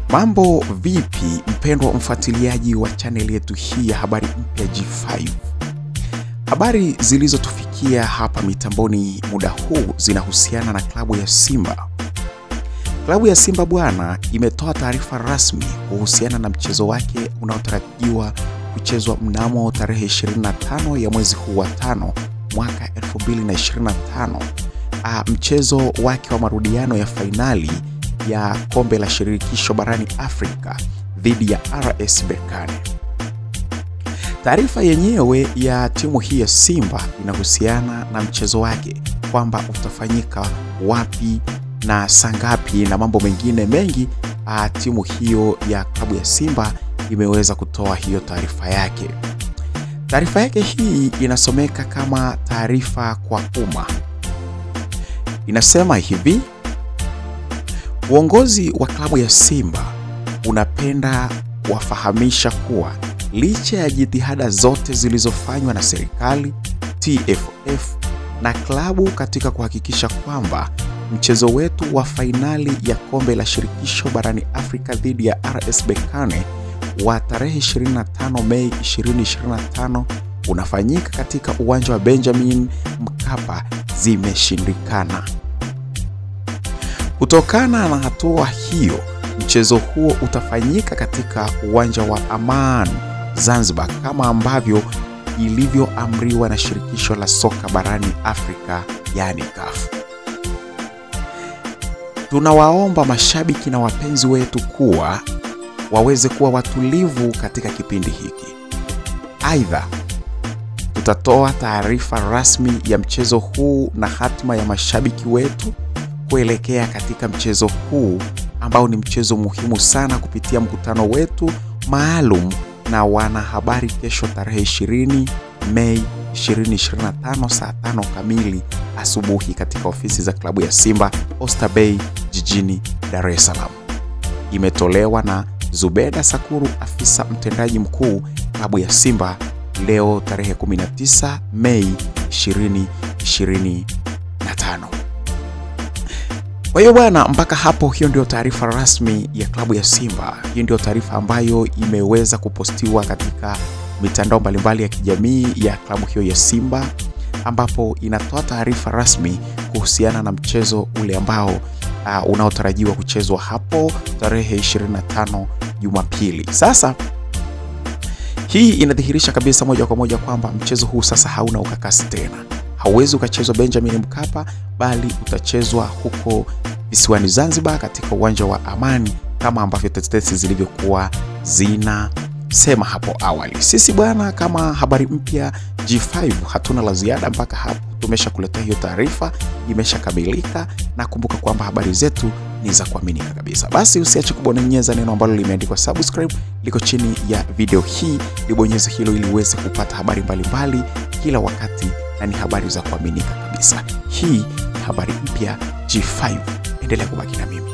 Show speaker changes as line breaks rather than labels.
Mambo vipi mpendwa mfuatiliaji wa channel yetu hii ya Habari Mpya G5. Habari zilizotufikia hapa mitamboni muda huu zinahusiana na klabu ya Simba. Klabu ya Simba bwana imetoa taarifa rasmi kuhusiana na mchezo wake unaotarajiwa kuchezwa mnamo tarehe 25 ya mwezi huu wa 5 mwaka 2025. Mchezo wake wa marudiano ya fainali ya kombe la shirikisho barani Afrika dhidi ya RS Berkane. Taarifa yenyewe ya timu hii ya Simba inahusiana na mchezo wake kwamba utafanyika wapi na saa ngapi na mambo mengine mengi. Timu hiyo ya klabu ya Simba imeweza kutoa hiyo taarifa yake. Taarifa yake hii inasomeka kama taarifa kwa umma. Inasema hivi: uongozi wa klabu ya Simba unapenda kuwafahamisha kuwa licha ya jitihada zote zilizofanywa na serikali, TFF na klabu katika kuhakikisha kwamba mchezo wetu wa fainali ya kombe la shirikisho barani Afrika dhidi ya RS Berkane wa tarehe 25 Mei 2025 unafanyika katika uwanja wa Benjamin Mkapa zimeshindikana. Kutokana na hatua hiyo, mchezo huo utafanyika katika uwanja wa Aman Zanzibar kama ambavyo ilivyoamriwa na shirikisho la soka barani Afrika yani CAF. Tunawaomba mashabiki na wapenzi wetu kuwa waweze kuwa watulivu katika kipindi hiki. Aidha, tutatoa taarifa rasmi ya mchezo huu na hatima ya mashabiki wetu kuelekea katika mchezo huu ambao ni mchezo muhimu sana kupitia mkutano wetu maalum na wanahabari kesho tarehe 20 Mei 2025 saa 5 kamili asubuhi katika ofisi za klabu ya Simba Oyster Bay jijini Dar es Salaam. Imetolewa na Zubeda Sakuru, afisa mtendaji mkuu klabu ya Simba, leo tarehe 19 Mei 2025. Kwa hiyo bwana, mpaka hapo hiyo ndio taarifa rasmi ya klabu ya Simba. Hiyo ndio taarifa ambayo imeweza kupostiwa katika mitandao mbalimbali ya kijamii ya klabu hiyo ya Simba, ambapo inatoa taarifa rasmi kuhusiana na mchezo ule ambao unaotarajiwa kuchezwa hapo tarehe 25 Jumapili. Sasa hii inadhihirisha kabisa moja kwa moja kwamba mchezo huu sasa hauna ukakasi tena. Hauwezi ukachezwa Benjamin Mkapa, bali utachezwa huko visiwani Zanzibar katika uwanja wa Amani kama ambavyo tetesi zilivyokuwa zinasema hapo awali. Sisi bwana kama Habari Mpya G5 hatuna la ziada mpaka hapo. Tumeshakuletea hiyo taarifa, imeshakamilika, na kumbuka kwamba habari zetu ni za kuaminika kabisa. Basi usiache kubonyeza neno ambalo limeandikwa subscribe liko chini ya video hii. Libonyeze hilo ili uweze kupata habari mbalimbali kila wakati, na ni habari za kuaminika kabisa. Hii ni Habari Mpya G5. Endelea kubaki na mimi.